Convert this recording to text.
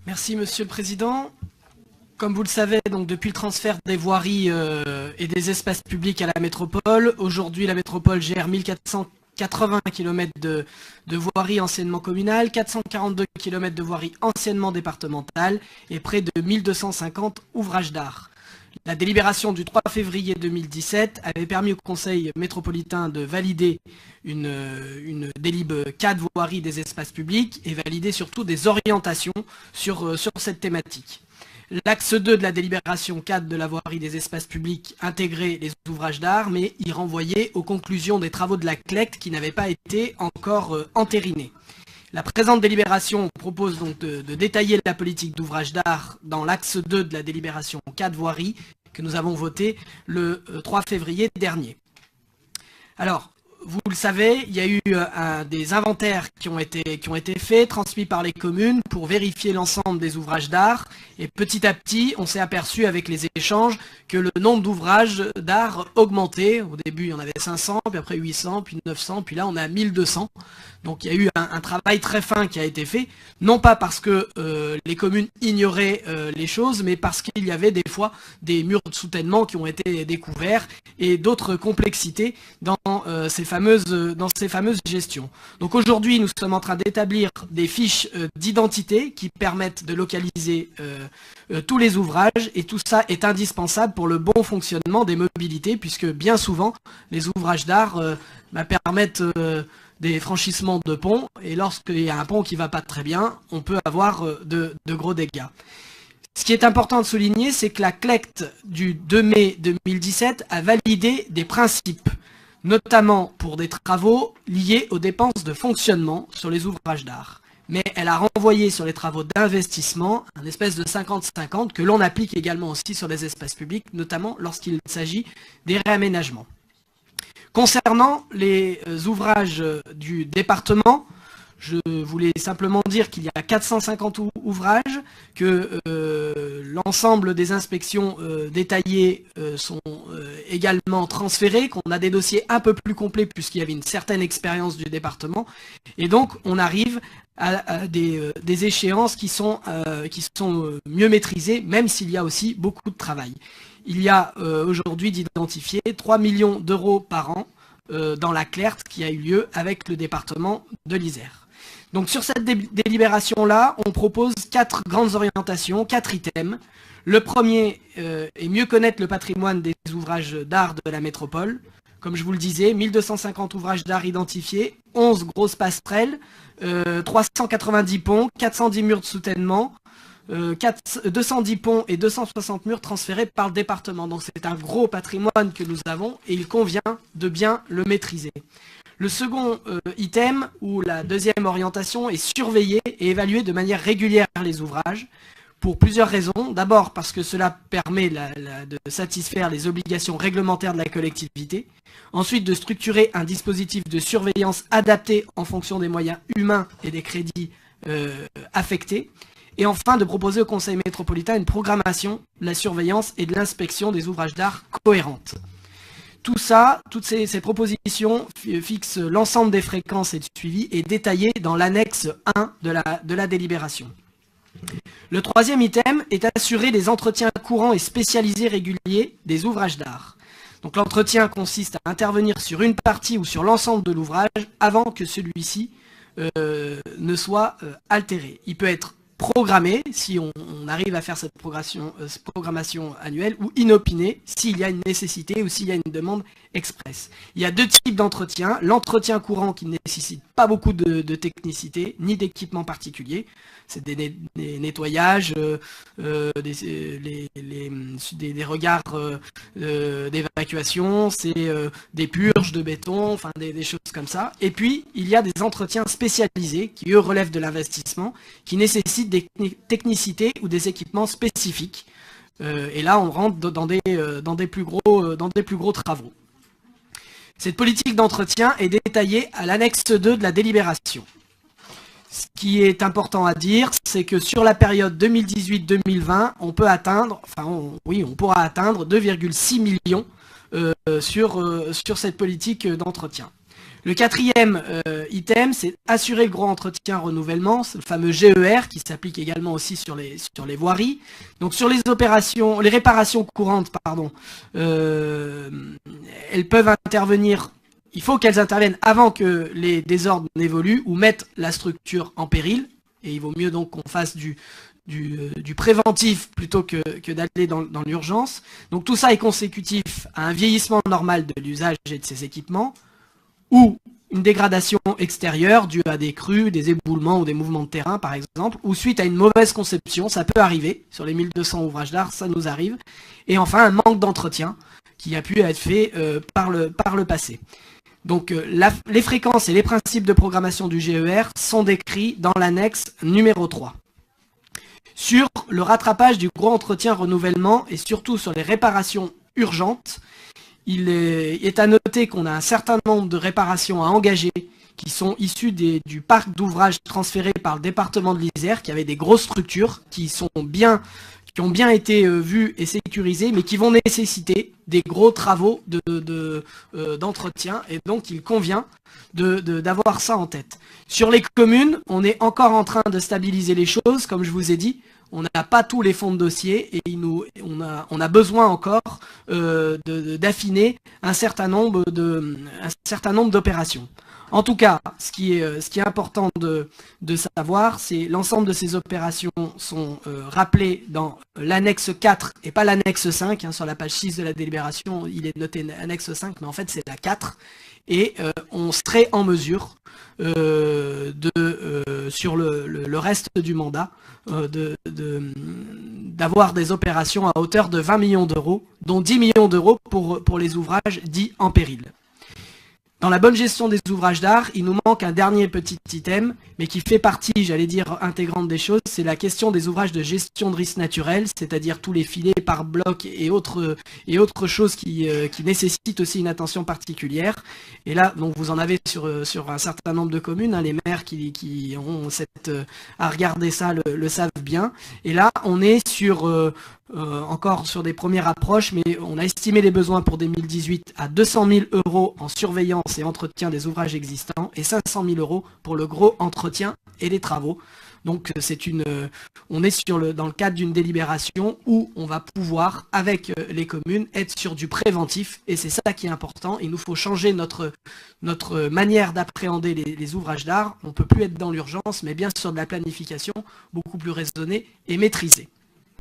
Merci Monsieur le Président. Comme vous le savez, donc depuis le transfert des voiries et des espaces publics à la métropole, aujourd'hui la métropole gère 1480 km de voiries anciennement communales, 442 km de voiries anciennement départementales et près de 1250 ouvrages d'art. La délibération du 3 février 2017 avait permis au Conseil métropolitain de valider une délib 4 voiries des espaces publics et valider surtout des orientations sur cette thématique. L'axe 2 de la délibération 4 de la voirie des espaces publics intégrait les ouvrages d'art, mais y renvoyait aux conclusions des travaux de la CLEC qui n'avaient pas été encore entérinés. La présente délibération propose donc de détailler la politique d'ouvrage d'art dans l'axe 2 de la délibération 4 voiries que nous avons voté le 3 février dernier. Alors, vous le savez, il y a eu des inventaires qui ont été faits, transmis par les communes pour vérifier l'ensemble des ouvrages d'art. Et petit à petit, on s'est aperçu avec les échanges que le nombre d'ouvrages d'art augmentait. Au début, il y en avait 500, puis après 800, puis 900, puis là, on a 1200. Donc il y a eu un travail très fin qui a été fait, non pas parce que les communes ignoraient les choses, mais parce qu'il y avait des fois des murs de soutènement qui ont été découverts et d'autres complexités dans ces fameuses gestions. Donc aujourd'hui, nous sommes en train d'établir des fiches d'identité qui permettent de localiser tous les ouvrages, et tout ça est indispensable pour le bon fonctionnement des mobilités, puisque bien souvent, les ouvrages d'art permettent des franchissements de ponts, et lorsqu'il y a un pont qui ne va pas très bien, on peut avoir de gros dégâts. Ce qui est important de souligner, c'est que la CLEC du 2 mai 2017 a validé des principes, notamment pour des travaux liés aux dépenses de fonctionnement sur les ouvrages d'art. Mais elle a renvoyé sur les travaux d'investissement un espèce de 50-50 que l'on applique également aussi sur les espaces publics, notamment lorsqu'il s'agit des réaménagements. Concernant les ouvrages du département, je voulais simplement dire qu'il y a 450 ouvrages, que l'ensemble des inspections détaillées sont également transférées, qu'on a des dossiers un peu plus complets puisqu'il y avait une certaine expérience du département, et donc on arrive à des échéances qui sont mieux maîtrisées, même s'il y a aussi beaucoup de travail. Il y a aujourd'hui d'identifier 3 millions d'euros par an dans la CLERT qui a eu lieu avec le département de l'Isère. Donc sur cette délibération-là, on propose 4 grandes orientations, 4 items. Le premier est mieux connaître le patrimoine des ouvrages d'art de la métropole. Comme je vous le disais, 1250 ouvrages d'art identifiés, 11 grosses passerelles, 390 ponts, 410 murs de soutènement, 210 ponts et 260 murs transférés par le département. Donc c'est un gros patrimoine que nous avons et il convient de bien le maîtriser. Le second item, ou la deuxième orientation, est surveiller et évaluer de manière régulière les ouvrages, pour plusieurs raisons. D'abord parce que cela permet de satisfaire les obligations réglementaires de la collectivité. Ensuite, de structurer un dispositif de surveillance adapté en fonction des moyens humains et des crédits affectés. Et enfin, de proposer au Conseil métropolitain une programmation de la surveillance et de l'inspection des ouvrages d'art cohérente. Tout ça, toutes ces propositions fixent l'ensemble des fréquences et du suivi et détaillées dans l'annexe 1 de la délibération. Le troisième item est assurer des entretiens courants et spécialisés réguliers des ouvrages d'art. Donc l'entretien consiste à intervenir sur une partie ou sur l'ensemble de l'ouvrage avant que celui-ci ne soit altéré. Il peut être programmé, si on arrive à faire cette programmation annuelle, ou inopiné, s'il y a une nécessité ou s'il y a une demande express. Il y a 2 types d'entretien. L'entretien courant qui ne nécessite pas beaucoup de technicité, ni d'équipement particulier. C'est des nettoyages, des regards d'évacuation, c'est des purges de béton, enfin des choses comme ça. Et puis, il y a des entretiens spécialisés qui, eux, relèvent de l'investissement, qui nécessitent des technicités ou des équipements spécifiques. Et là, on rentre dans des plus gros travaux. Cette politique d'entretien est détaillée à l'annexe 2 de la délibération. Ce qui est important à dire, c'est que sur la période 2018-2020, on pourra atteindre 2,6 millions sur cette politique d'entretien. Le quatrième item, c'est assurer le gros entretien renouvellement, c'est le fameux GER qui s'applique également aussi sur les voiries. Donc sur les réparations courantes, pardon, elles peuvent intervenir, il faut qu'elles interviennent avant que les désordres n'évoluent ou mettent la structure en péril. Et il vaut mieux donc qu'on fasse du préventif plutôt que d'aller dans l'urgence. Donc tout ça est consécutif à un vieillissement normal de l'usage et de ces équipements, ou une dégradation extérieure due à des crues, des éboulements ou des mouvements de terrain par exemple, ou suite à une mauvaise conception, ça peut arriver, sur les 1200 ouvrages d'art, ça nous arrive, et enfin un manque d'entretien qui a pu être fait par le passé. Donc les fréquences et les principes de programmation du GER sont décrits dans l'annexe numéro 3. Sur le rattrapage du gros entretien renouvellement et surtout sur les réparations urgentes, il est à noter qu'on a un certain nombre de réparations à engager qui sont issues du parc d'ouvrages transférés par le département de l'Isère, qui avait des grosses structures qui ont bien été vues et sécurisées, mais qui vont nécessiter des gros travaux d'entretien, et donc il convient d'avoir ça en tête. Sur les communes, on est encore en train de stabiliser les choses, comme je vous ai dit. On n'a pas tous les fonds de dossier et on a besoin encore d'affiner un certain nombre d'opérations. En tout cas, ce qui est important de savoir, c'est l'ensemble de ces opérations sont rappelées dans l'annexe 4 et pas l'annexe 5. Hein, sur la page 6 de la délibération, il est noté annexe 5, mais en fait c'est la 4. Et on serait en mesure, sur le reste du mandat, d'avoir des opérations à hauteur de 20 millions d'euros, dont 10 millions d'euros pour les ouvrages dits en péril. Dans la bonne gestion des ouvrages d'art, il nous manque un dernier petit item, mais qui fait partie, j'allais dire, intégrante des choses, c'est la question des ouvrages de gestion de risques naturels, c'est-à-dire tous les filets par bloc et autres choses qui nécessitent aussi une attention particulière. Et là, donc vous en avez sur un certain nombre de communes, hein, les maires qui ont à regarder ça le savent bien. Et là, on est encore sur des premières approches, mais on a estimé les besoins pour 2018 à 200 000 € en surveillance et entretien des ouvrages existants et 500 000 € pour le gros entretien et les travaux. Donc on est dans le cadre d'une délibération où on va pouvoir, avec les communes, être sur du préventif, et c'est ça qui est important. Il nous faut changer notre manière d'appréhender les ouvrages d'art. On ne peut plus être dans l'urgence, mais bien sur de la planification beaucoup plus raisonnée et maîtrisée.